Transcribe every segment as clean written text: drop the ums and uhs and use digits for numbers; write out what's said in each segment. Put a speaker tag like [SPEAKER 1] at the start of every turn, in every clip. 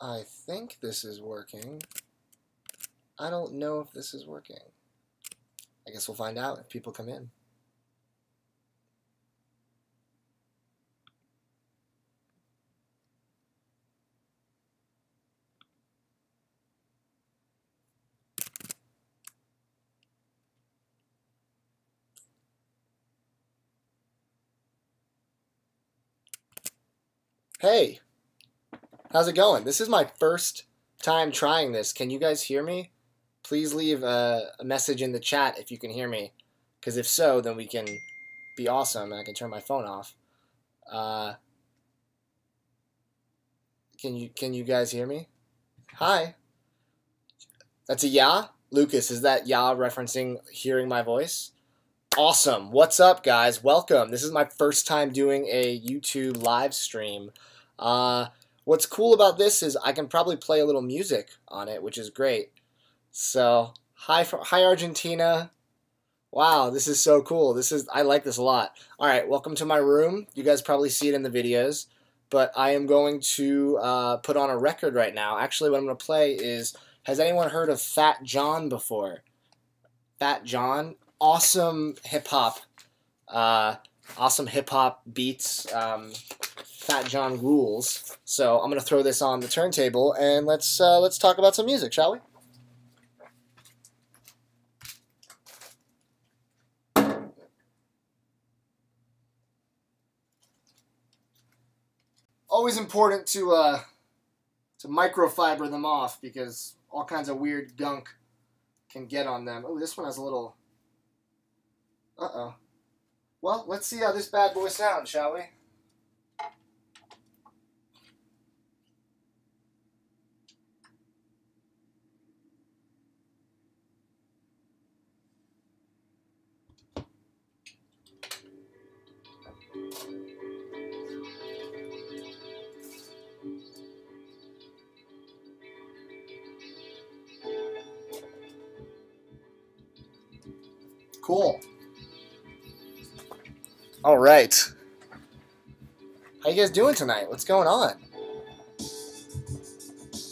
[SPEAKER 1] I think this is working. I don't know if this is working. I guess we'll find out if people come in. Hey, how's it going? This is my first time trying this. Can you guys hear me? Please leave a message in the chat if you can hear me, because if so, then we can be awesome and I can turn my phone off. Can you guys hear me? Hi. That's a yeah? Lucas, is that yeah referencing hearing my voice? Awesome. What's up, guys? Welcome. This is my first time doing a YouTube live stream. What's cool about this is I can probably play a little music on it, which is great. So, hi Argentina. Wow, this is so cool. I like this a lot. All right, welcome to my room. You guys probably see it in the videos, but I am going to put on a record right now. Actually, what I'm going to play is, has anyone heard of Fat John before? Fat John? Awesome hip-hop beats. Fat John rules. So I'm gonna throw this on the turntable and let's talk about some music, shall we? Always important to microfiber them off because all kinds of weird gunk can get on them. Oh, this one has a little. Uh-oh. Well, let's see how this bad boy sounds, shall we? Cool. All right. How you guys doing tonight? What's going on?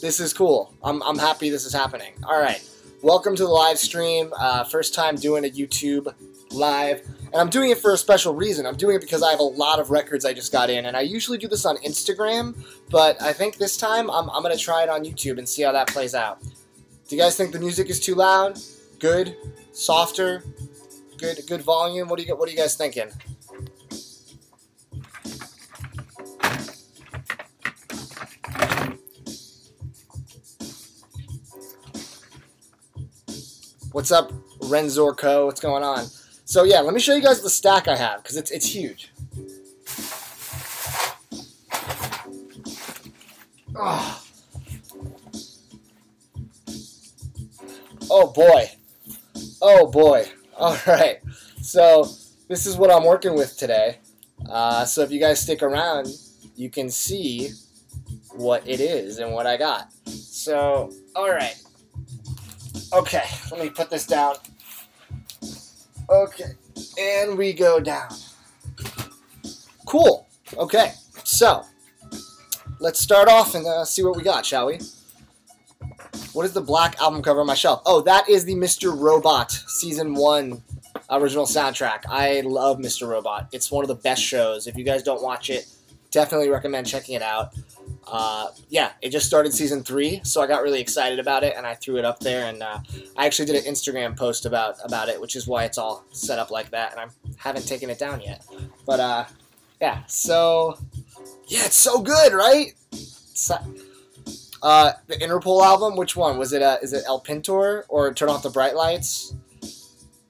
[SPEAKER 1] This is cool. I'm happy this is happening. All right. Welcome to the live stream. First time doing a YouTube live. And I'm doing it for a special reason. I'm doing it because I have a lot of records I just got in. And I usually do this on Instagram. But I think this time I'm going to try it on YouTube and see how that plays out. Do you guys think the music is too loud? Good? Softer? Good volume? What are you guys thinking? What's up, Renzorco? What's going on? So yeah, let me show you guys the stack I have because it's huge. Oh. Oh boy. Oh boy. All right. So this is what I'm working with today. So if you guys stick around, you can see what it is and what I got. So, all right. Okay, let me put this down. Okay, and we go down. Cool. Okay, so let's start off and see what we got, shall we? What is the black album cover on my shelf? Oh, that is the Mr. Robot Season 1 original soundtrack. I love Mr. Robot. It's one of the best shows. If you guys don't watch it, definitely recommend checking it out. Yeah, it just started Season 3, so I got really excited about it, and I threw it up there, and I actually did an Instagram post about it, which is why it's all set up like that, and I haven't taken it down yet. But, yeah, so, yeah, it's so good, right? The Interpol album, which one? Was it, is it El Pintor, or Turn Off the Bright Lights?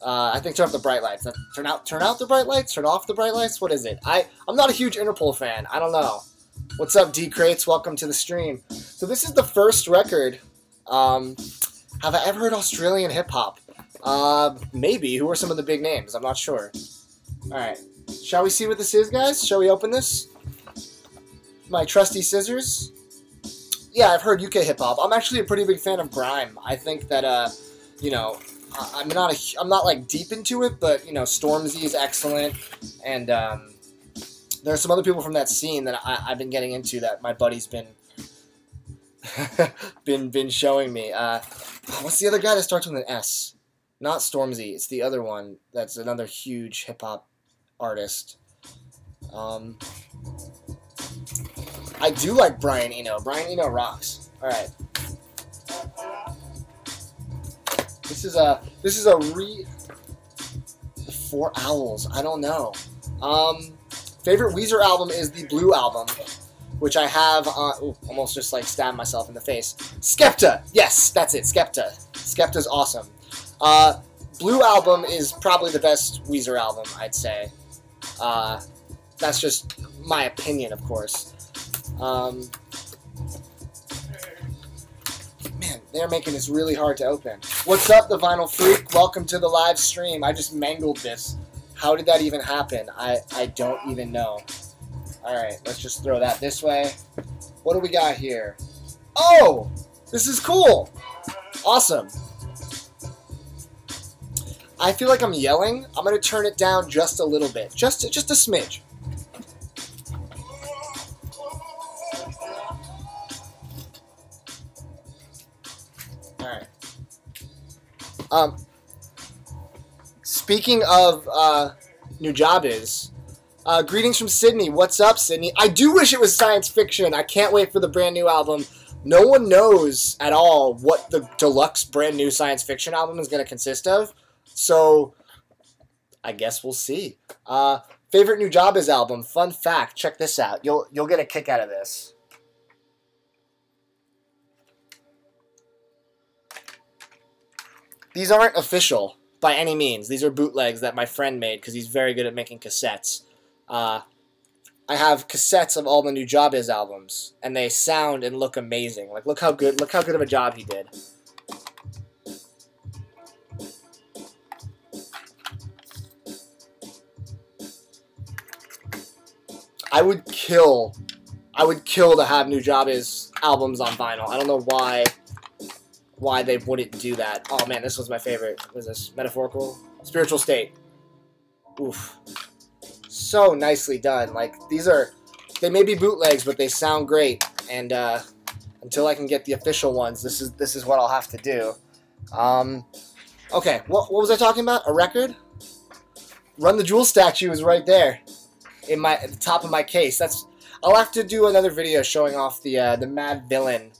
[SPEAKER 1] I think Turn Off the Bright Lights. Turn out the bright lights? Turn off the bright lights? What is it? I'm not a huge Interpol fan. I don't know. What's up, D-Crates? Welcome to the stream. So this is the first record. Have I ever heard Australian hip-hop? Maybe. Who are some of the big names? I'm not sure. Alright. Shall we see what this is, guys? Shall we open this? My trusty scissors. Yeah, I've heard UK hip-hop. I'm actually a pretty big fan of grime. I think that, you know, I'm not like deep into it, but, you know, Stormzy is excellent. And, there are some other people from that scene that I've been getting into that my buddy's been been showing me. What's the other guy that starts with an S? Not Stormzy. It's the other one. That's another huge hip hop artist. I do like Brian Eno. Brian Eno rocks. All right. This is a The Four Owls. I don't know. Favorite Weezer album is the Blue album, which I have on... Ooh, almost just like stabbed myself in the face. Skepta! Yes, that's it. Skepta. Skepta's awesome. Blue album is probably the best Weezer album, I'd say. That's just my opinion, of course. Man, they're making this really hard to open. What's up, the Vinyl Freak? Welcome to the live stream. I just mangled this. How did that even happen? I don't even know. Alright, let's just throw that this way. What do we got here? Oh! This is cool! Awesome. I feel like I'm yelling. I'm going to turn it down just a little bit. Just a smidge. Alright. Speaking of new job is, greetings from Sydney. What's up, Sydney? I do wish it was science fiction. I can't wait for the brand new album. No one knows at all what the deluxe brand new science fiction album is going to consist of. So, I guess we'll see. Favorite new job is album. Fun fact. Check this out. You'll get a kick out of this. These aren't official by any means. These are bootlegs that my friend made because he's very good at making cassettes. I have cassettes of all the new Job Is albums, and they sound and look amazing. Like, look how good of a job he did. I would kill to have new Job Is albums on vinyl. I don't know why they wouldn't do that. Oh man, this was my favorite. What is this? Metaphorical? Spiritual State. Oof. So nicely done. Like, they may be bootlegs, but they sound great. And until I can get the official ones, this is what I'll have to do. Okay, what was I talking about? A record? Run the Jewel statue is right there, at the top of my case. I'll have to do another video showing off the Mad Villain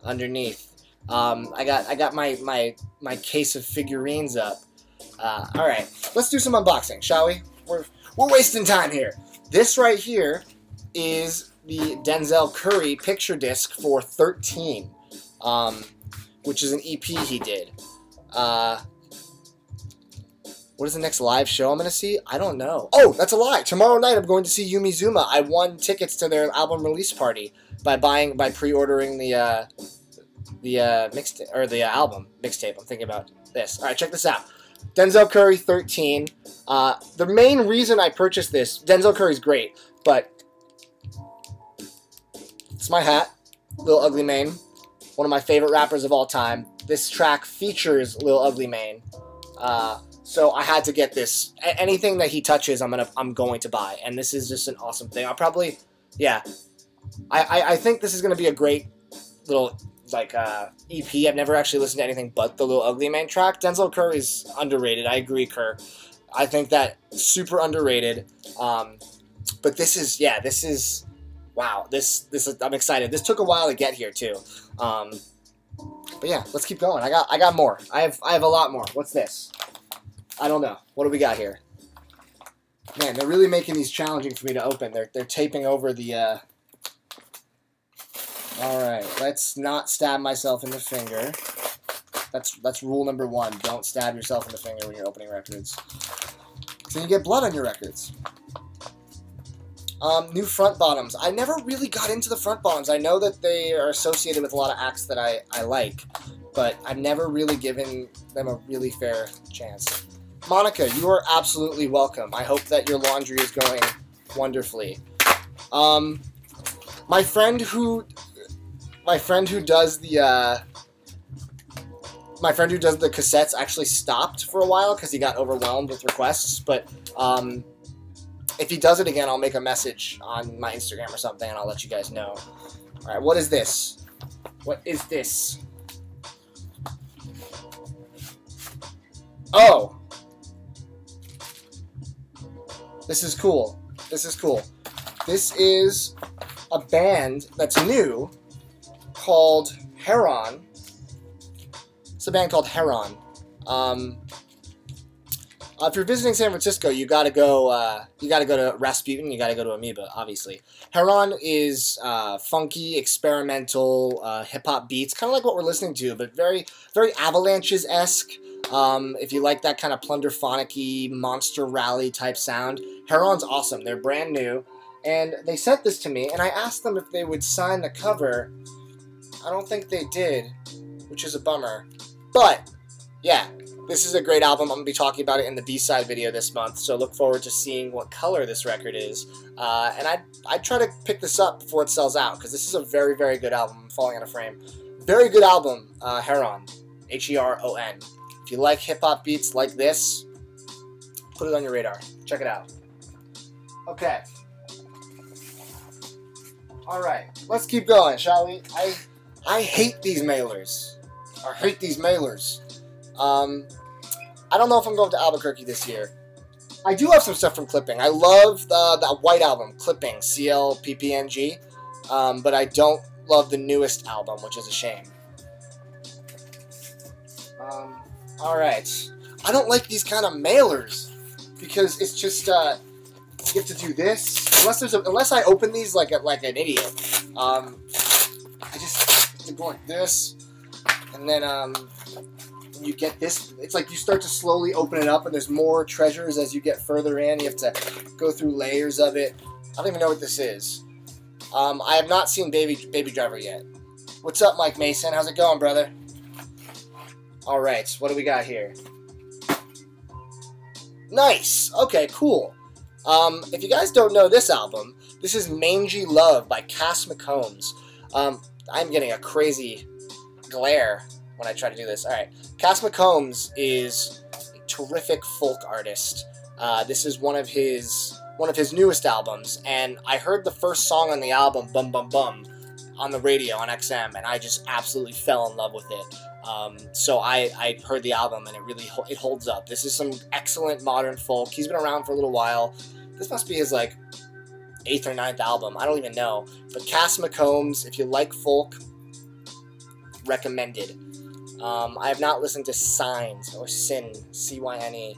[SPEAKER 1] underneath. I got my case of figurines up. All right, let's do some unboxing, shall we? We're wasting time here. This right here is the Denzel Curry picture disc for 13, which is an EP he did. What is the next live show I'm going to see? I don't know. Oh, that's a lie. Tomorrow night I'm going to see Yumi Zuma. I won tickets to their album release party by pre-ordering the album mixtape. I'm thinking about this. All right, check this out. Denzel Curry 13. The main reason I purchased this, Denzel Curry's great, but it's my hat, Lil Ugly Mane, one of my favorite rappers of all time. This track features Lil Ugly Mane. So I had to get this. Anything that he touches, I'm going to buy, and this is just an awesome thing. I'll probably, yeah. I think this is going to be a great little EP. I've never actually listened to anything but the Lil Ugly Mane track. Denzel Curry's underrated. I agree, Kerr. I think that super underrated. But this is wow. This is, I'm excited. This took a while to get here too. But yeah, let's keep going. I got more. I have a lot more. What's this? I don't know. What do we got here? Man, they're really making these challenging for me to open. They're taping over the. All right, let's not stab myself in the finger. That's rule number 1. Don't stab yourself in the finger when you're opening records. So you get blood on your records. New front bottoms. I never really got into the front bottoms. I know that they are associated with a lot of acts that I like, but I've never really given them a really fair chance. Monica, you are absolutely welcome. I hope that your laundry is going wonderfully. My friend who does the cassettes actually stopped for a while because he got overwhelmed with requests, but if he does it again, I'll make a message on my Instagram or something and I'll let you guys know. Alright, what is this? What is this? Oh! This is cool. This is cool. This is a band that's new called Heron. It's a band called Heron. If you're visiting San Francisco, you gotta go to Rasputin. You gotta go to Amoeba, obviously. Heron is funky, experimental hip hop beats, kind of like what we're listening to, but very, very Avalanches-esque. If you like that kind of plunderphonic-y, monster rally type sound, Heron's awesome. They're brand new, and they sent this to me, and I asked them if they would sign the cover. I don't think they did, which is a bummer. But yeah. This is a great album. I'm going to be talking about it in the B-side video this month, so look forward to seeing what color this record is. And I'd try to pick this up before it sells out, because this is a very, very good album. I'm falling out of frame. Very good album, Heron. H-E-R-O-N. If you like hip-hop beats like this, put it on your radar. Check it out. Okay. Alright, let's keep going, shall we? I hate these mailers. I hate these mailers. I don't know if I'm going to Albuquerque this year. I do have some stuff from Clipping. I love that white album, Clipping, CLPPNG, but I don't love the newest album, which is a shame. Alright. I don't like these kind of mailers, because it's just, you get to do this. Unless I open these like an idiot. I just have to go like this, and then, you get this. It's like you start to slowly open it up, and there's more treasures as you get further in. You have to go through layers of it. I don't even know what this is. I have not seen Baby Driver yet. What's up, Mike Mason? How's it going, brother? All right, what do we got here? Nice. Okay, cool. If you guys don't know this album, this is Mangy Love by Cass McCombs. I'm getting a crazy glare when I try to do this. Alright, Cass McCombs is a terrific folk artist. This is one of his newest albums, and I heard the first song on the album, Bum Bum Bum, on the radio on XM, and I just absolutely fell in love with it. So I heard the album, and it holds up. This is some excellent modern folk. He's been around for a little while. This must be his like 8th or 9th album. I don't even know. But Cass McCombs, if you like folk, recommended. I have not listened to Signs or Sin, C-Y-N-E.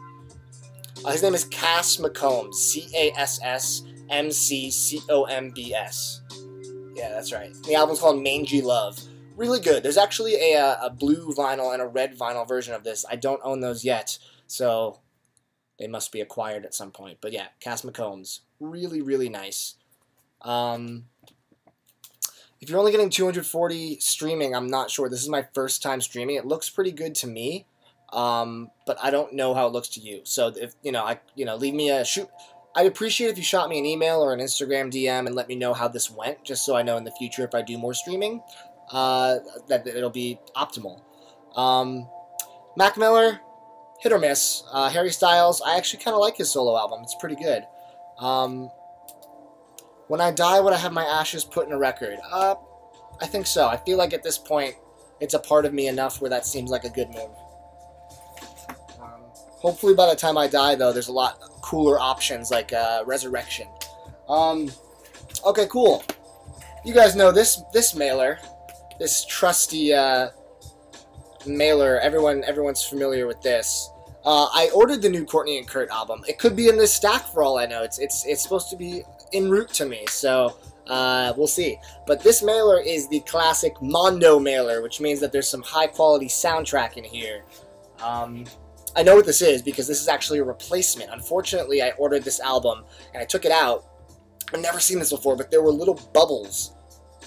[SPEAKER 1] His name is Cass McCombs, C-A-S-S-M-C-C-O-M-B-S. Yeah, that's right. The album's called Mangy Love. Really good. There's actually a blue vinyl and a red vinyl version of this. I don't own those yet, so they must be acquired at some point. But yeah, Cass McCombs. Really, really nice. If you're only getting 240 streaming, I'm not sure. This is my first time streaming. It looks pretty good to me, but I don't know how it looks to you. So if leave me a shoot. I'd appreciate if you shot me an email or an Instagram DM and let me know how this went, just so I know in the future if I do more streaming, that it'll be optimal. Mac Miller, hit or miss. Harry Styles, I actually kind of like his solo album. It's pretty good. When I die, would I have my ashes put in a record? I think so. I feel like at this point, it's a part of me enough where that seems like a good move. Hopefully by the time I die, though, there's a lot cooler options like Resurrection. Okay, cool. You guys know this mailer, this trusty mailer. Everyone's familiar with this. I ordered the new Courtney and Kurt album. It could be in this stack for all I know. It's supposed to be en route to me, so we'll see. But this mailer is the classic Mondo mailer, which means that there's some high-quality soundtrack in here. I know what this is because this is actually a replacement. Unfortunately, I ordered this album, and I took it out. I've never seen this before, but there were little bubbles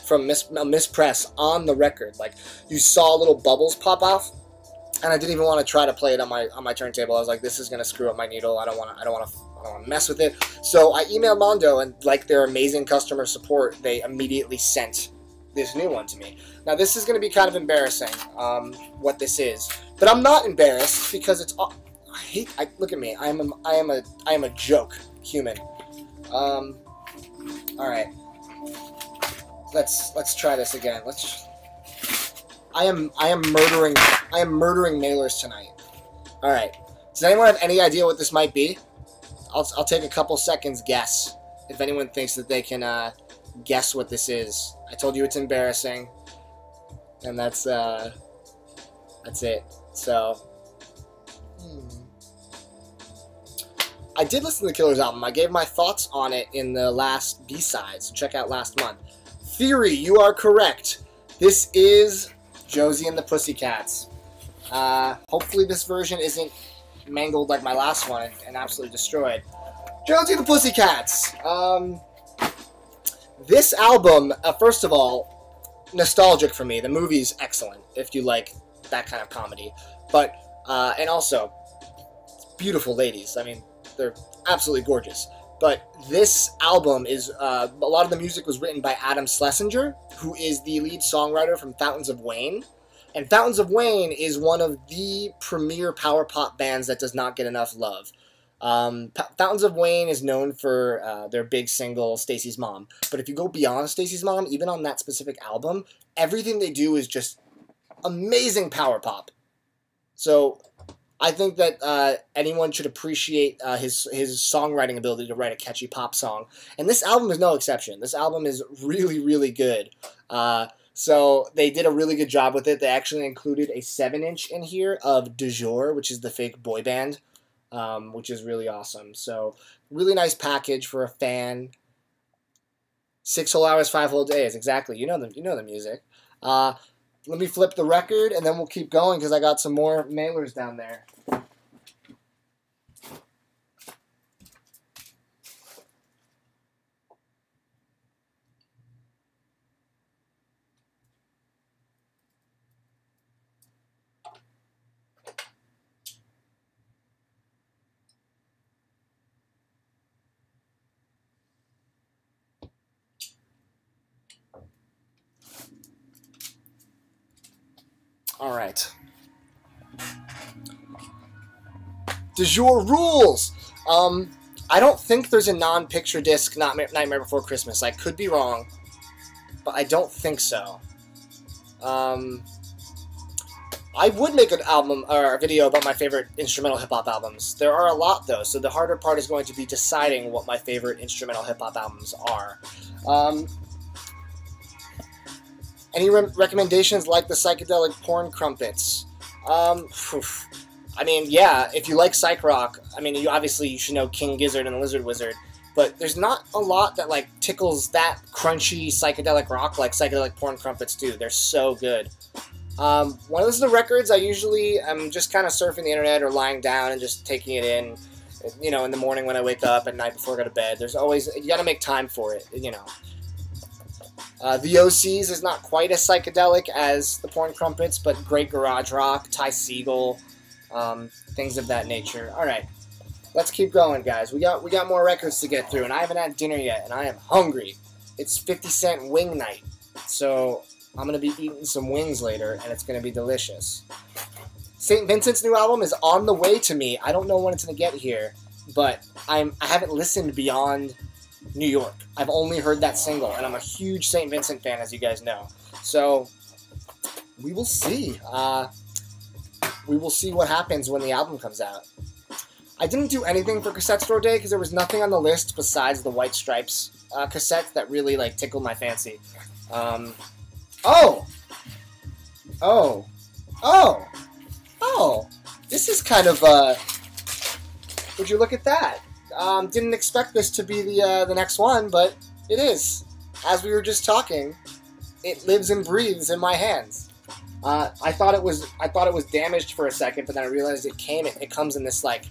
[SPEAKER 1] from mispress on the record. Like, you saw little bubbles pop off, and I didn't even want to try to play it on my turntable. I was like, this is gonna screw up my needle. I don't want to mess with it. So I emailed Mondo, and like their amazing customer support, they immediately sent this new one to me. Now this is going to be kind of embarrassing, what this is, but I'm not embarrassed because it's. Look at me. I am a joke human. All right. Let's try this again. I am murdering mailers tonight. All right. Does anyone have any idea what this might be? I'll take a couple seconds guess if anyone thinks that they can guess what this is. I told you it's embarrassing, and that's it. So I did listen to the Killers album. I gave my thoughts on it in the last B-sides. So check out last month. Theory, you are correct. This is Josie and the Pussycats. Hopefully this version isn't mangled like my last one and absolutely destroyed. Josie and the Pussycats. This album, first of all, nostalgic for me. The movie's excellent if you like that kind of comedy. But, and also, beautiful ladies. I mean, they're absolutely gorgeous. But this album is, a lot of the music was written by Adam Schlesinger, who is the lead songwriter from Fountains of Wayne. And Fountains of Wayne is one of the premier power pop bands that does not get enough love. Fountains of Wayne is known for their big single, Stacy's Mom. But if you go beyond Stacy's Mom, even on that specific album, everything they do is just amazing power pop. So I think that anyone should appreciate his songwriting ability to write a catchy pop song. And this album is no exception. This album is really, really good. So they did a really good job with it. They actually included a 7-inch in here of Du Jour, which is the fake boy band, which is really awesome. So really nice package for a fan. 6 whole hours, 5 whole days. Exactly. You know the music. Let me flip the record, and then we'll keep going because I got some more mailers down there. All right. Du jour rules. I don't think there's a non-picture disc Nightmare Before Christmas. I could be wrong, but I don't think so. I would make an album or a video about my favorite instrumental hip-hop albums. There are a lot, though, so the harder part is going to be deciding what my favorite instrumental hip-hop albums are. Any recommendations like the psychedelic porn crumpets? I mean, yeah, if you like psych rock, I mean, you should know King Gizzard and the Lizard Wizard, but there's not a lot that, like, tickles that crunchy psychedelic rock like psychedelic porn crumpets do. They're so good. When I listen to records, I'm just kind of surfing the internet or lying down and just taking it in, you know, in the morning when I wake up, at night before I go to bed. There's always, you gotta make time for it, you know. The OCs is not quite as psychedelic as the porn crumpets, but great garage rock, Ty Segall, things of that nature. All right, let's keep going, guys. We got more records to get through, and I haven't had dinner yet, and I am hungry. It's 50-cent wing night, so I'm gonna be eating some wings later, and it's gonna be delicious. St. Vincent's new album is on the way to me. I don't know when it's gonna get here, but I haven't listened beyond New York. I've only heard that single, and I'm a huge St. Vincent fan, as you guys know. So we will see. We will see what happens when the album comes out. I didn't do anything for Cassette Store Day because there was nothing on the list besides the White Stripes cassette that really like tickled my fancy. This is kind of would you look at that? Didn't expect this to be the next one, but it is. As we were just talking, it lives and breathes in my hands. I thought it was damaged for a second, but then I realized it comes in this like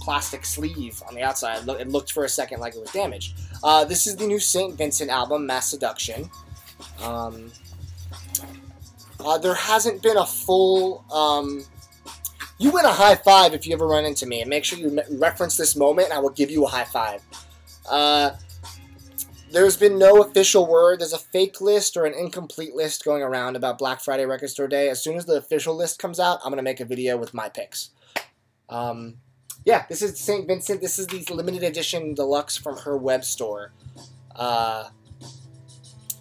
[SPEAKER 1] plastic sleeve on the outside. It looked for a second like it was damaged. This is the new St. Vincent album, Mass Seduction. There hasn't been a full. You win a high five if you ever run into me, and make sure you reference this moment, and I will give you a high five. There's been no official word. There's a fake list or an incomplete list going around about Black Friday Record Store Day. As soon as the official list comes out, I'm going to make a video with my picks. Yeah, this is St. Vincent. This is the limited edition deluxe from her web store.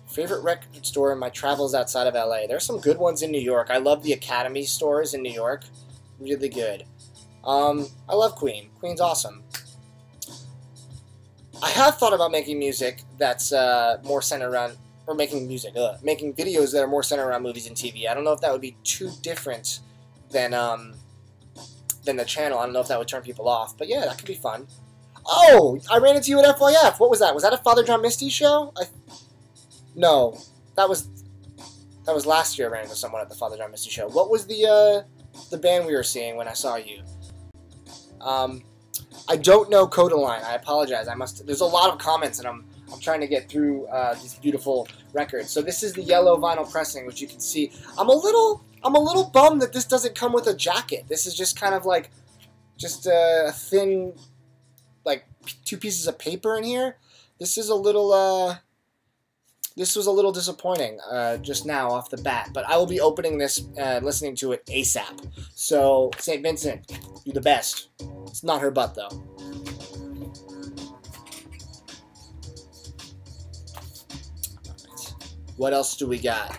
[SPEAKER 1] Favorite record store in my travels outside of LA. There's some good ones in New York. I love the Academy stores in New York. Really good. I love Queen. Queen's awesome. I have thought about making music that's more centered around, or making videos that are more centered around movies and TV. I don't know if that would be too different than the channel. I don't know if that would turn people off, but yeah, that could be fun. Oh, I ran into you at FYF. What was that? Was that a Father John Misty show? No, that was last year. I ran into someone at the Father John Misty show. What was the band we were seeing when I saw you? I don't know Codaline. I apologize. There's a lot of comments, and I'm trying to get through these beautiful records. So this is the yellow vinyl pressing, which you can see. I'm a little bummed that this doesn't come with a jacket. This is just kind of like just a thin, like 2 pieces of paper in here. This is a little this was a little disappointing just now off the bat, but I will be opening this listening to it ASAP. So St. Vincent, you're the best. It's not her butt though. Alright. What else do we got?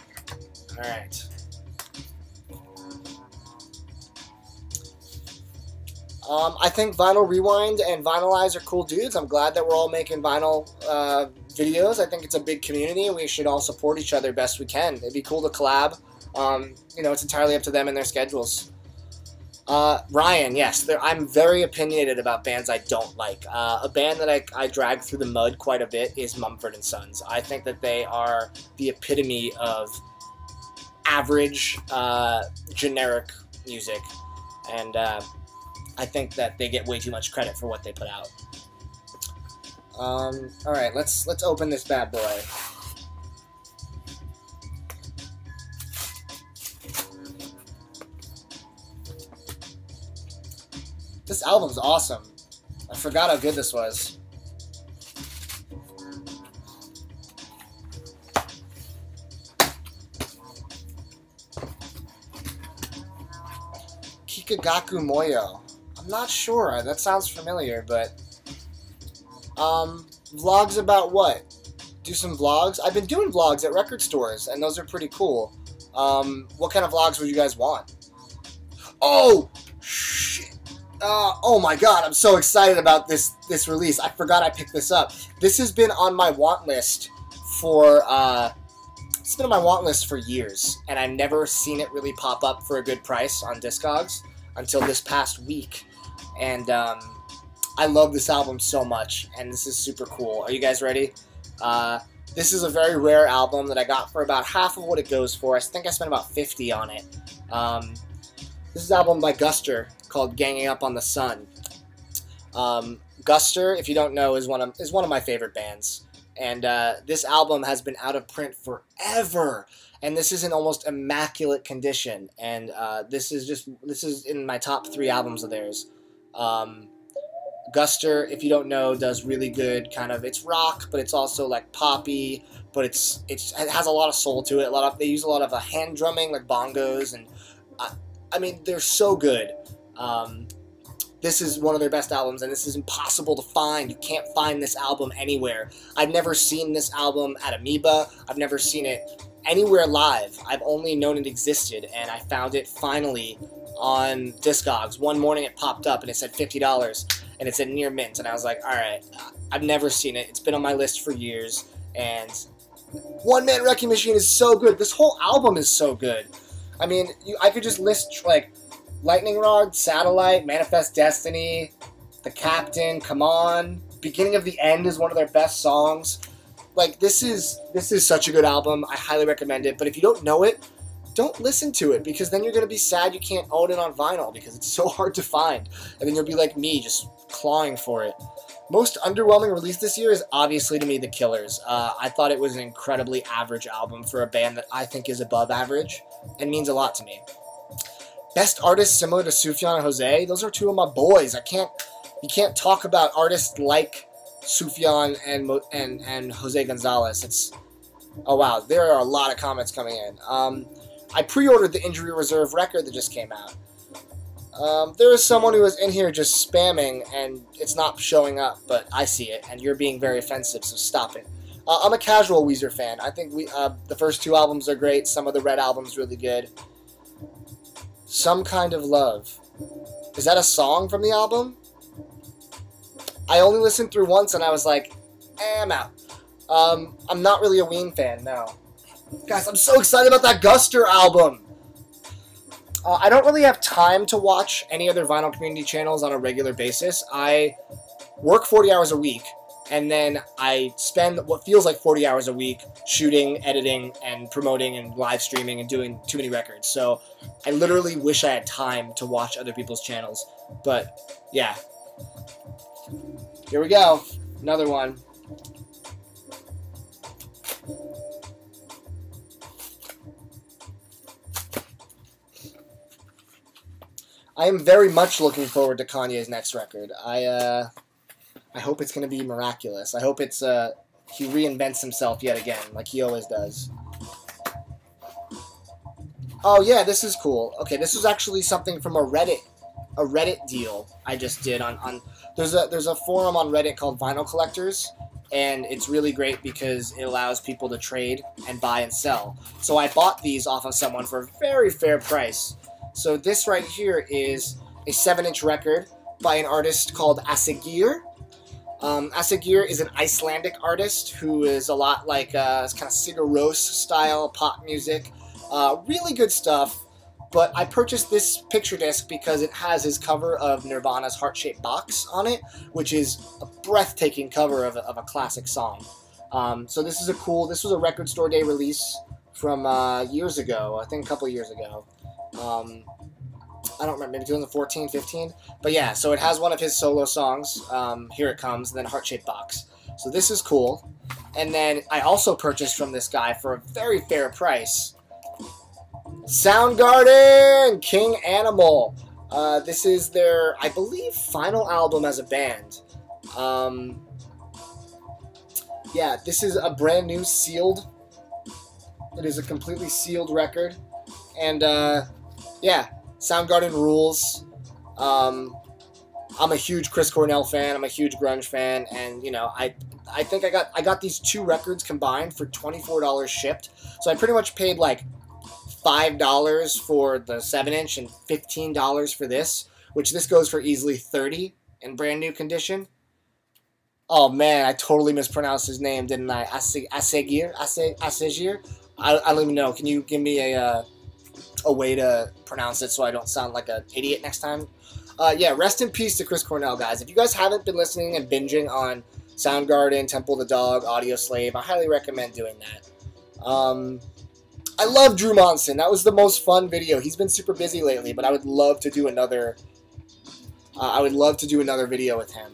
[SPEAKER 1] Alright. I think Vinyl Rewind and Vinylize are cool dudes. I'm glad that we're all making vinyl videos. I think it's a big community, and we should all support each other best we can. It'd be cool to collab. You know, it's entirely up to them and their schedules. Ryan, yes, I'm very opinionated about bands I don't like. A band that I drag through the mud quite a bit is Mumford & Sons. I think that they are the epitome of average, generic music, and I think that they get way too much credit for what they put out. Alright, let's open this bad boy. This album's awesome. I forgot how good this was. Kikagaku Moyo. I'm not sure. That sounds familiar, but vlogs about what? Do some vlogs? I've been doing vlogs at record stores, and those are pretty cool. What kind of vlogs would you guys want? Oh, shit. Oh my god, I'm so excited about this release. I forgot I picked this up. This has been on my want list for it's been on my want list for years, and I've never seen it really pop up for a good price on Discogs until this past week. And I love this album so much, and this is super cool. Are you guys ready? This is a very rare album that I got for about half of what it goes for. I think I spent about 50 on it. This is an album by Guster called Ganging Up on the Sun. Guster, if you don't know, is one of my favorite bands. And this album has been out of print forever. And this is in almost immaculate condition. And this is in my top 3 albums of theirs. Guster, if you don't know, does really good kind of, it's rock, but it's also like poppy, but it has a lot of soul to it. They use a lot of hand drumming, like bongos, and I mean, they're so good. This is one of their best albums, and this is impossible to find. You can't find this album anywhere. I've never seen this album at Amoeba. I've never seen it anywhere live. I've only known it existed, and I found it finally on Discogs. One morning it popped up, and it said $50, and it said near mint, and I was like, alright, I've never seen it. It's been on my list for years, and One Man Wrecking Machine is so good. This whole album is so good. I mean, I could just list, like, Lightning Rod, Satellite, Manifest Destiny, The Captain, Come On, Beginning of the End is one of their best songs. Like, this is such a good album. I highly recommend it. But if you don't know it, don't listen to it, because then you're going to be sad you can't own it on vinyl, because it's so hard to find. And then you'll be like me, just clawing for it. Most underwhelming release this year is obviously, to me, The Killers. I thought it was an incredibly average album for a band that I think is above average and means a lot to me. Best artists similar to Sufjan and Jose, those are 2 of my boys. You can't talk about artists like Sufjan and Jose Gonzalez. Oh wow, there are a lot of comments coming in. I pre-ordered the Injury Reserve record that just came out. There is someone who is in here just spamming, and it's not showing up, but I see it, and you're being very offensive, so stop it. I'm a casual Weezer fan. I think the first 2 albums are great. Some of the Red albums really good. Some Kind of Love. Is that a song from the album? I only listened through once and I was like, I'm out. I'm not really a Ween fan, no. Guys, I'm so excited about that Guster album. I don't really have time to watch any other vinyl community channels on a regular basis. I work 40 hours a week, and then I spend what feels like 40 hours a week shooting, editing, and promoting, and live streaming, and doing too many records. So I literally wish I had time to watch other people's channels. But, yeah. Here we go. Another one. I am very much looking forward to Kanye's next record. I hope it's going to be miraculous. I hope it's he reinvents himself yet again, like he always does. Oh yeah, this is cool. Okay, this was actually something from a Reddit deal I just did on there's a forum on Reddit called Vinyl Collectors, and it's really great because it allows people to trade and buy and sell. So I bought these off of someone for a very fair price. So this right here is a 7-inch record by an artist called Asegir. Asegir is an Icelandic artist who is a lot like it's kind of Sigur Rós style pop music. Really good stuff, but I purchased this picture disc because it has his cover of Nirvana's Heart-Shaped Box on it, which is a breathtaking cover of a classic song. So this was a Record Store Day release from years ago, I think a couple years ago. I don't remember, maybe 2014, 15? But yeah, so it has one of his solo songs, Here It Comes, and then Heart-Shaped Box. So this is cool. And then I also purchased from this guy for a very fair price, Soundgarden King Animal. This is their, I believe, final album as a band. Yeah, this is a brand new sealed. It is a completely sealed record. And, yeah, Soundgarden rules. I'm a huge Chris Cornell fan. I'm a huge grunge fan, and you know, I think I got these 2 records combined for $24 shipped. So I pretty much paid like $5 for the 7-inch and $15 for this, which this goes for easily $30 in brand new condition. Oh man, I totally mispronounced his name, didn't I? Asegir. I don't even know. Can you give me a way to pronounce it so I don't sound like an idiot next time? Yeah, rest in peace to Chris Cornell, guys. If you guys haven't been listening and binging on Soundgarden, Temple the Dog, Audio Slave, I highly recommend doing that. I love Drew Monson. That was the most fun video. He's been super busy lately, but I would love to do another. I would love to do another video with him.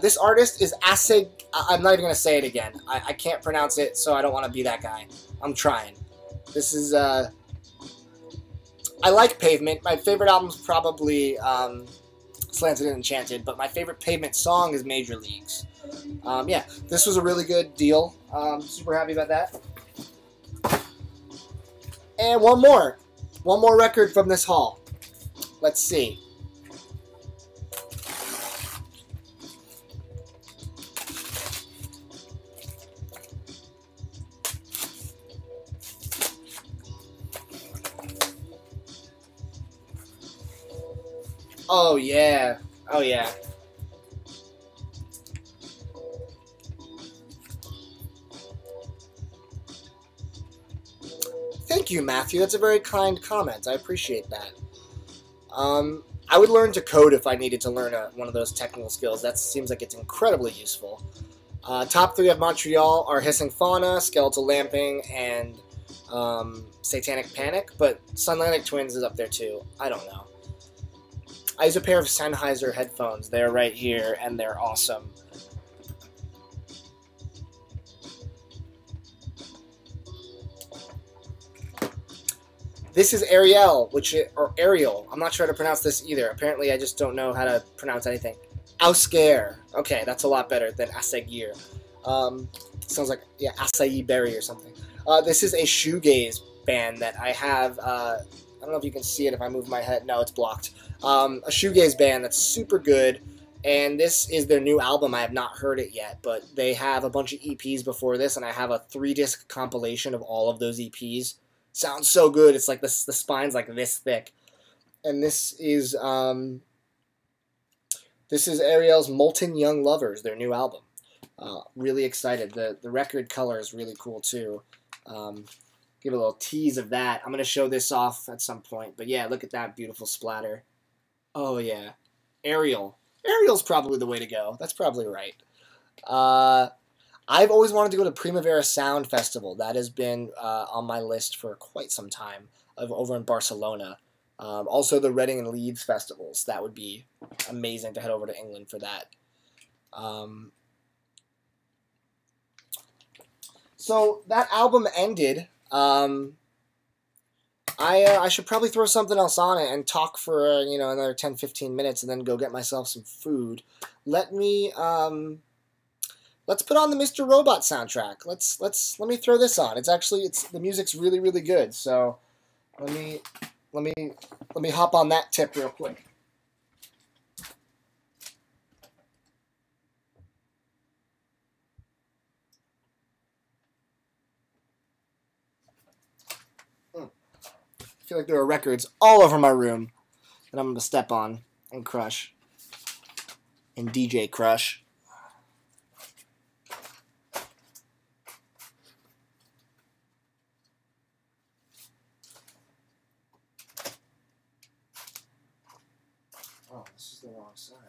[SPEAKER 1] This artist is Aseg. I'm not even gonna say it again. I can't pronounce it, so I don't want to be that guy. I'm trying. This is I like Pavement. My favorite album's probably Slanted and Enchanted, but my favorite Pavement song is Major Leagues. Yeah, this was a really good deal. Super happy about that. And one more record from this haul. Let's see. Oh yeah. Oh yeah. Thank you, Matthew. That's a very kind comment. I appreciate that. I would learn to code if I needed to learn one of those technical skills. That seems like it's incredibly useful. Top 3 of Montreal are Hissing Fauna, Skeletal Lamping, and Satanic Panic, but Sunlandic Twins is up there too. I don't know. I use a pair of Sennheiser headphones. They're right here, and they're awesome. This is Ariel, or Ariel. I'm not sure how to pronounce this either. Apparently, I just don't know how to pronounce anything. Ausgare. Okay, that's a lot better than Asegir. Sounds like, yeah, acai berry or something. This is a shoegaze band that I have. I don't know if you can see it if I move my head. No, it's blocked. A shoegaze band that's super good, And this is their new album. I have not heard it yet, but they have a bunch of EPs before this, and I have a 3-disc compilation of all of those EPs. Sounds so good. It's like the spine's like this thick. And this is Ariel's Molten Young Lovers, their new album. Really excited. The record color is really cool too. Give a little tease of that. I'm going to show this off at some point. But yeah, look at that beautiful splatter. Oh yeah. Ariel. Ariel's probably the way to go. That's probably right. I've always wanted to go to Primavera Sound Festival. That has been on my list for quite some time, over in Barcelona. Also the Reading and Leeds festivals. That would be amazing to head over to England for that. So that album ended. I should probably throw something else on it and talk for another 10-15 minutes and then go get myself some food. Let me let's put on the Mr. Robot soundtrack. Let me throw this on. The music's really, really good. So let me hop on that tip real quick. I feel like there are records all over my room that I'm going to step on and crush. And DJ crush. Oh, this is the wrong side.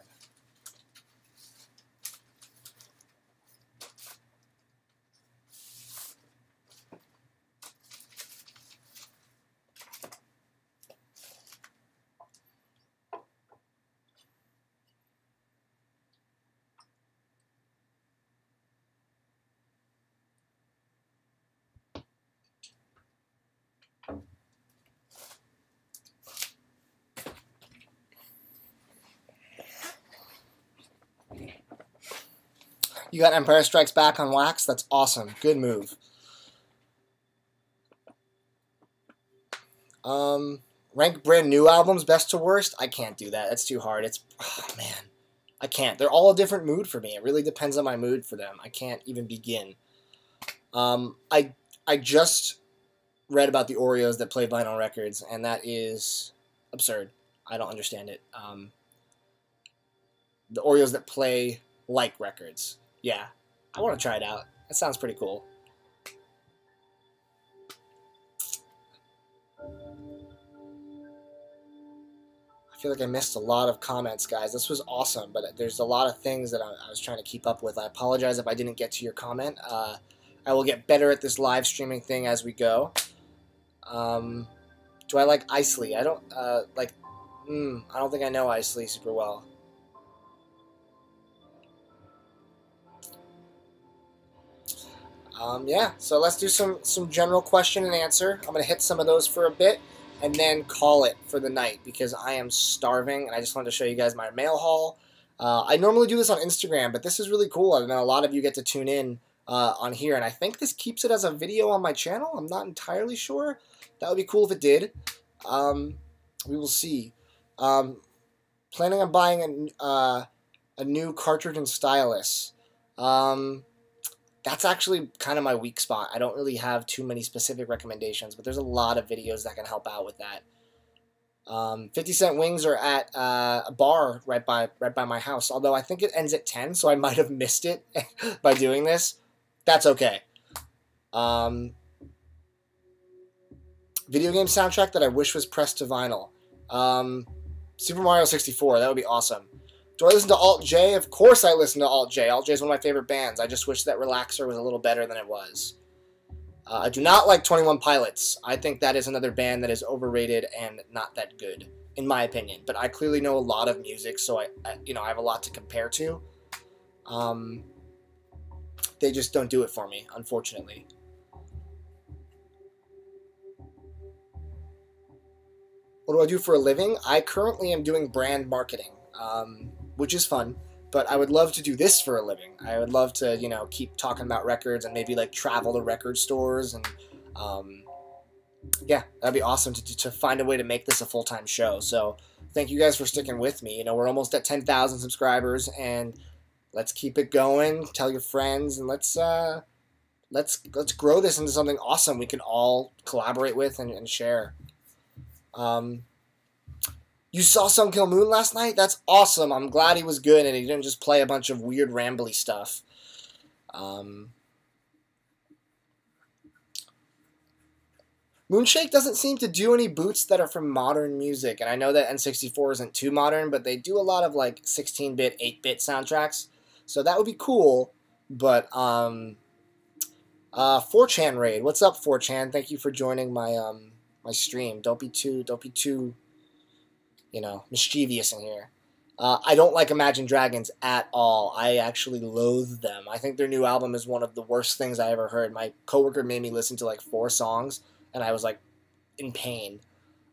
[SPEAKER 1] You got Empire Strikes Back on wax? That's awesome. Good move. Rank brand new albums, best to worst? I can't do that. That's too hard. Oh, man. I can't. They're all a different mood for me. It really depends on my mood for them. I can't even begin. I just read about the Oreos that play vinyl records, and that is absurd. I don't understand it. The Oreos that play like records. Yeah, I want to try it out. That sounds pretty cool. I feel like I missed a lot of comments, guys. This was awesome, but there's a lot of things that I was trying to keep up with. I apologize if I didn't get to your comment. I will get better at this live streaming thing as we go. Do I like Isley? I don't I don't think I know Isley super well. Yeah, so let's do some general question and answer. I'm going to hit some of those for a bit and then call it for the night because I am starving and I just wanted to show you guys my mail haul. I normally do this on Instagram, but this is really cool. I know a lot of you get to tune in on here, and I think this keeps it as a video on my channel. I'm not entirely sure. That would be cool if it did. We will see. Planning on buying a new cartridge and stylus. That's actually kind of my weak spot. I don't really have too many specific recommendations, but there's a lot of videos that can help out with that. 50 Cent Wings are at a bar right by my house, although I think it ends at 10, so I might have missed it by doing this. That's okay. Video game soundtrack that I wish was pressed to vinyl. Super Mario 64, that would be awesome. Do I listen to Alt J? Of course I listen to Alt J. Alt J is one of my favorite bands. I just wish that Relaxer was a little better than it was. I do not like 21 Pilots. I think that is another band that is overrated and not that good, in my opinion. But I clearly know a lot of music, so I have a lot to compare to. They just don't do it for me, unfortunately. What do I do for a living? I currently am doing brand marketing. Which is fun, but I would love to do this for a living. I would love to, keep talking about records and maybe like travel to record stores and, yeah, that'd be awesome to find a way to make this a full-time show. So thank you guys for sticking with me. You know, we're almost at 10,000 subscribers, and let's keep it going. Tell your friends, and let's grow this into something awesome we can all collaborate with and share. You saw Sun Kill Moon last night? That's awesome. I'm glad he was good and he didn't just play a bunch of weird rambly stuff. Moonshake doesn't seem to do any boots that are from modern music, and I know that N64 isn't too modern, but they do a lot of like 16-bit, 8-bit soundtracks, so that would be cool. But 4chan raid, what's up 4chan? Thank you for joining my my stream. Don't be too you know, mischievous in here. I don't like Imagine Dragons at all. I actually loathe them. I think their new album is one of the worst things I ever heard. My coworker made me listen to like 4 songs, and I was like in pain.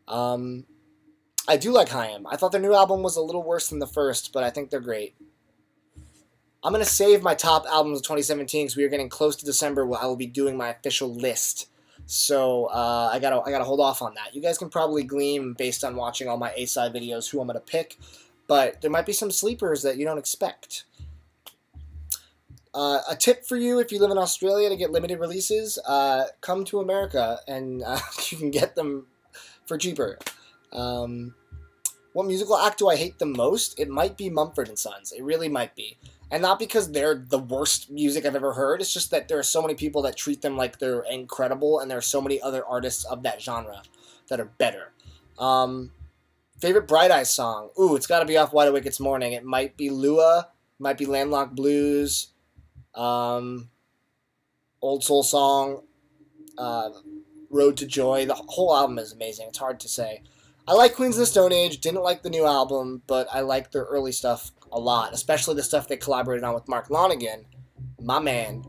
[SPEAKER 1] I do like Haim. I thought their new album was a little worse than the first, but I think they're great. I'm going to save my top albums of 2017 because we are getting close to December where I will be doing my official list. So I gotta hold off on that. You guys can probably glean based on watching all my A-side videos who I'm going to pick, but there might be some sleepers that you don't expect. A tip for you if you live in Australia to get limited releases, come to America and you can get them for cheaper. What musical act do I hate the most? It might be Mumford & Sons. It really might be. And not because they're the worst music I've ever heard. It's just that there are so many people that treat them like they're incredible, and there are so many other artists of that genre that are better. Favorite Bright Eyes song? Ooh, it's got to be off Wide Awake It's Morning. It might be Lua. It might be Landlocked Blues. Old Soul Song. Road to Joy. The whole album is amazing. It's hard to say. I like Queens of the Stone Age. Didn't like the new album, but I like their early stuff a lot, especially the stuff they collaborated on with Mark Lonigan, my man.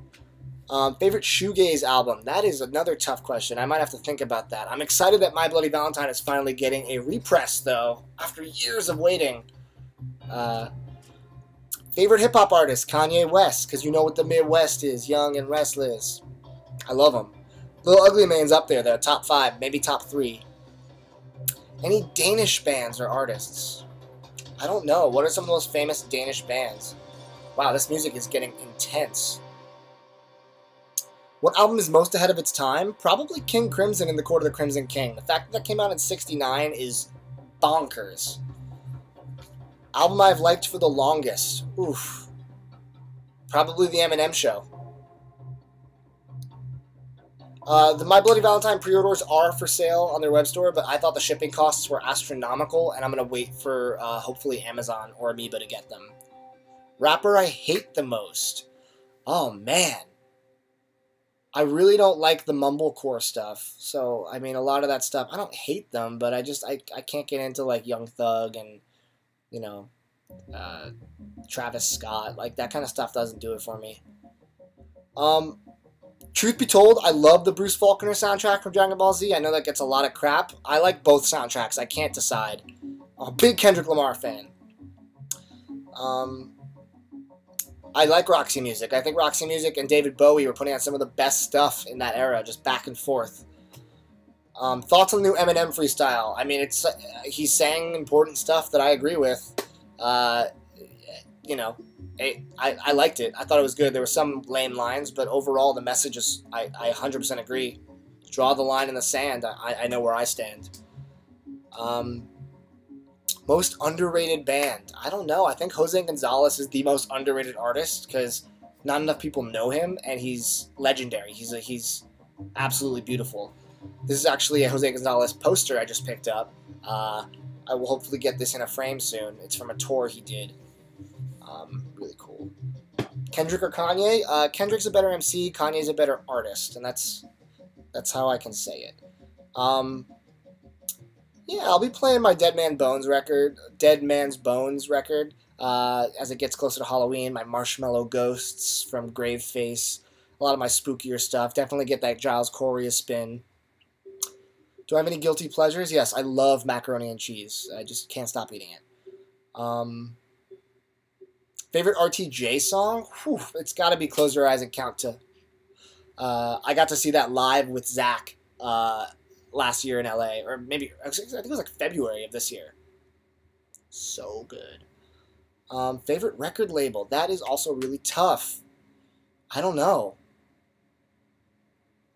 [SPEAKER 1] Favorite shoegaze album? That is another tough question. I might have to think about that. I'm excited that My Bloody Valentine is finally getting a repress, though, after years of waiting. Favorite hip-hop artist? Kanye West, because you know what the Midwest is, young and restless. I love him. Little Ugly Man's up there, though, top 5, maybe top 3. Any Danish bands or artists? I don't know. What are some of the most famous Danish bands? Wow, this music is getting intense. What album is most ahead of its time? Probably King Crimson and the Court of the Crimson King. The fact that came out in '69 is bonkers. Album I've liked for the longest? Oof. Probably the Eminem Show. The My Bloody Valentine pre-orders are for sale on their web store, but I thought the shipping costs were astronomical, and I'm going to wait for hopefully Amazon or Amoeba to get them. Rapper I hate the most? Oh, man. I really don't like the mumblecore stuff. So, I mean, a lot of that stuff, I don't hate them, but I can't get into, like, Young Thug and, you know, Travis Scott. Like, that kind of stuff doesn't do it for me. Truth be told, I love the Bruce Faulconer soundtrack from Dragon Ball Z. I know that gets a lot of crap. I like both soundtracks. I can't decide. I'm a big Kendrick Lamar fan. I like Roxy Music. I think Roxy Music and David Bowie were putting out some of the best stuff in that era, just back and forth. Thoughts on the new Eminem freestyle? I mean, he's saying important stuff that I agree with. You know, I liked it. I thought it was good. There were some lame lines, but overall the message is, I 100% agree. Draw the line in the sand. I know where I stand. Most underrated band? I don't know. I think Jose Gonzalez is the most underrated artist because not enough people know him, and he's legendary. He's absolutely beautiful. This is actually a Jose Gonzalez poster I just picked up. I will hopefully get this in a frame soon. It's from a tour he did. Really cool. Kendrick or Kanye? Kendrick's a better MC. Kanye's a better artist, and that's how I can say it. Yeah, I'll be playing my Dead Man's Bones record, as it gets closer to Halloween. My Marshmallow Ghosts from Graveface, a lot of my spookier stuff. Definitely get that Giles Corey a spin. Do I have any guilty pleasures? Yes, I love macaroni and cheese. I just can't stop eating it. Favorite RTJ song? Whew, it's got to be Close Your Eyes and Count to. I got to see that live with Zach last year in LA, or maybe I think it was like February of this year. So good. Favorite record label? That is also really tough. I don't know.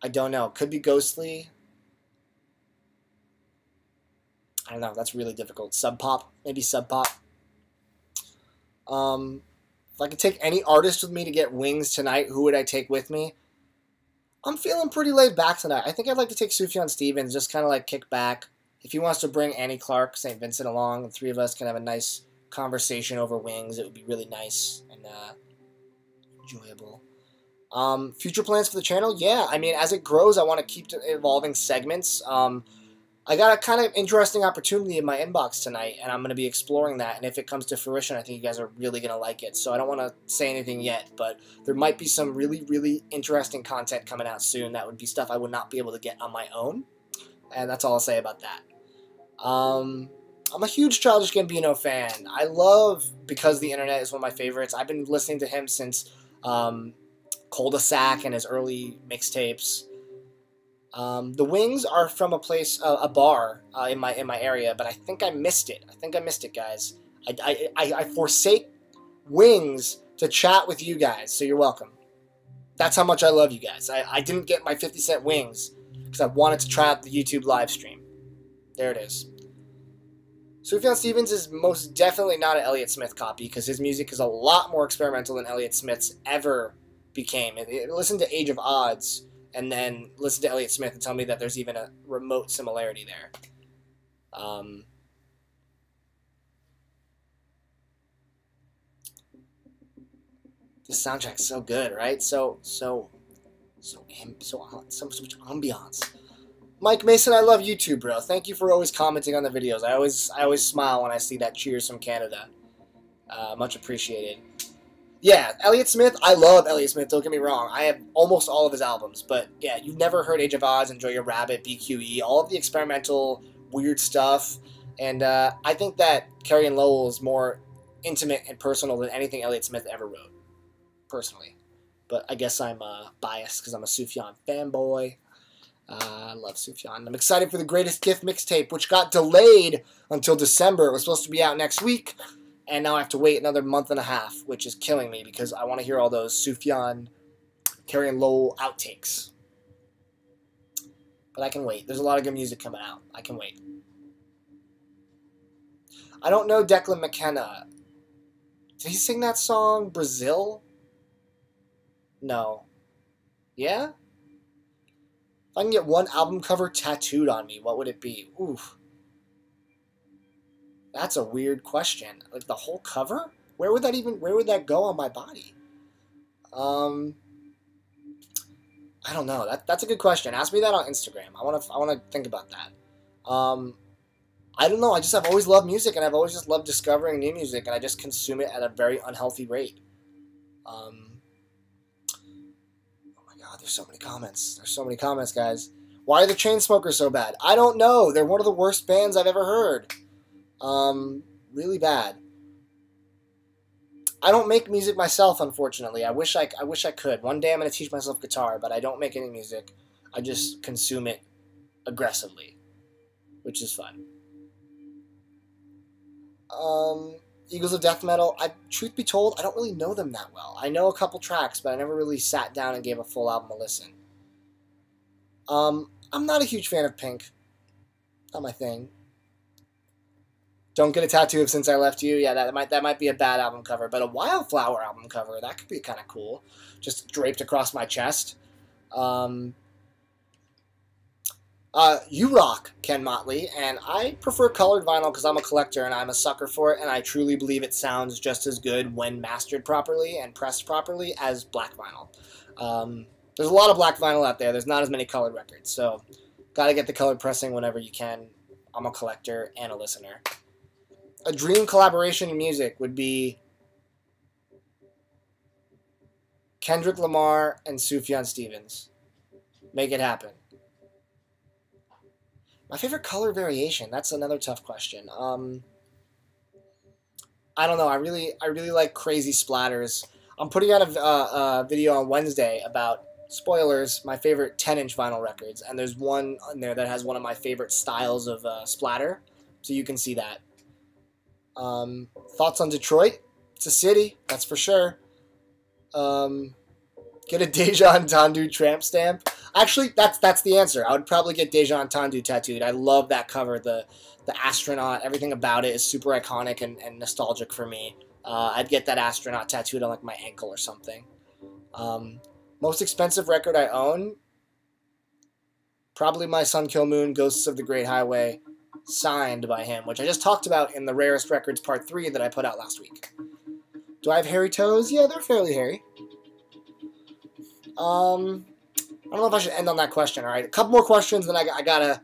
[SPEAKER 1] I don't know. Could be Ghostly. I don't know. That's really difficult. Sub Pop. Maybe Sub Pop. If I could take any artist with me to get wings tonight, who would I take with me? I'm feeling pretty laid back tonight. I think I'd like to take Sufjan Stevens, just kind of like kick back. If he wants to bring Annie Clark, St. Vincent along, the three of us can have a nice conversation over wings. It would be really nice and enjoyable. Future plans for the channel? Yeah, I mean, as it grows, I want to keep evolving segments. I got a kind of interesting opportunity in my inbox tonight, and I'm going to be exploring that, and if it comes to fruition, I think you guys are really going to like it, so I don't want to say anything yet, but there might be some really, really interesting content coming out soon. That would be stuff I would not be able to get on my own, and that's all I'll say about that. I'm a huge Childish Gambino fan. I love Because the Internet is one of my favorites. I've been listening to him since Cul-de-sac and his early mixtapes. The wings are from a place, a bar in my area, but I think I missed it. I think I missed it, guys. I forsake wings to chat with you guys, so you're welcome. That's how much I love you guys. I didn't get my 50-cent wings because I wanted to try out the YouTube live stream. There it is. Sufjan Stevens is most definitely not an Elliott Smith copy because his music is a lot more experimental than Elliott Smith's ever became. Listen to Age of Odds and then listen to Elliott Smith and tell me that there's even a remote similarity there. The soundtrack's so good, right? So much ambiance. Mike Mason, I love you too, bro. Thank you for always commenting on the videos. I always smile when I see that cheers from Canada. Much appreciated. Yeah, Elliott Smith, I love Elliott Smith, don't get me wrong. I have almost all of his albums, but yeah, you've never heard Age of Odds, Enjoy Your Rabbit, BQE, all of the experimental, weird stuff, and I think that Carrie and Lowell is more intimate and personal than anything Elliott Smith ever wrote, personally. But I guess I'm biased because I'm a Sufjan fanboy. I love Sufjan. I'm excited for the Greatest Gift mixtape, which got delayed until December. It was supposed to be out next week. And now I have to wait another month and a half, which is killing me because I want to hear all those Sufjan, Carrie and Lowell outtakes. But I can wait. There's a lot of good music coming out. I can wait. I don't know Declan McKenna. Did he sing that song, Brazil? No. Yeah? If I can get one album cover tattooed on me, what would it be? Oof. That's a weird question. Like the whole cover? Where would that go on my body? I don't know. That's a good question. Ask me that on Instagram. I wanna think about that. I don't know. I've always loved music, and I've always just loved discovering new music, and I just consume it at a very unhealthy rate. Oh my God, there's so many comments. There's so many comments, guys. Why are the Chainsmokers so bad? I don't know. They're one of the worst bands I've ever heard. Really bad. I don't make music myself, unfortunately. I wish I could. One day I'm going to teach myself guitar, but I don't make any music. I just consume it aggressively, which is fun. Eagles of Death Metal. Truth be told, I don't really know them that well. I know a couple tracks, but I never really sat down and gave a full album a listen. I'm not a huge fan of Pink. Not my thing. Don't get a tattoo of Since I Left You. Yeah, that might be a bad album cover, but a Wildflower album cover, that could be kind of cool. Just draped across my chest. You rock, Ken Motley, and I prefer colored vinyl because I'm a collector and I'm a sucker for it, and I truly believe it sounds just as good when mastered properly and pressed properly as black vinyl. There's a lot of black vinyl out there. There's not as many colored records, so gotta get the colored pressing whenever you can. I'm a collector and a listener. A dream collaboration in music would be Kendrick Lamar and Sufjan Stevens. Make it happen. My favorite color variation, that's another tough question. I don't know. I really like crazy splatters. I'm putting out a video on Wednesday about, spoilers, my favorite 10-inch vinyl records, and there's one in there that has one of my favorite styles of splatter, so you can see that. Thoughts on Detroit? It's a city, that's for sure. Get a Deja Entendu tramp stamp. Actually, that's the answer. I would probably get Deja Entendu tattooed. I love that cover. The astronaut, everything about it is super iconic and nostalgic for me. I'd get that astronaut tattooed on like my ankle or something. Most expensive record I own? Probably my Sun Kill Moon, Ghosts of the Great Highway, signed by him, which I just talked about in the Rarest Records Part 3 that I put out last week. Do I have hairy toes? Yeah, they're fairly hairy. I don't know if I should end on that question. All right, a couple more questions, then I gotta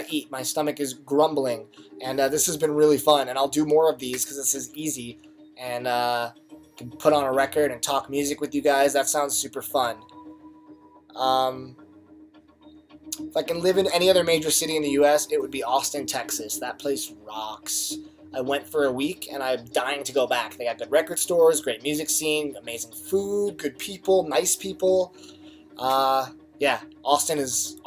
[SPEAKER 1] eat. My stomach is grumbling, and this has been really fun. And I'll do more of these because this is easy, and can put on a record and talk music with you guys. That sounds super fun. If I can live in any other major city in the U.S., it would be Austin, Texas. That place rocks. I went for a week, and I'm dying to go back. They got good record stores, great music scene, amazing food, good people, nice people. Yeah, Austin is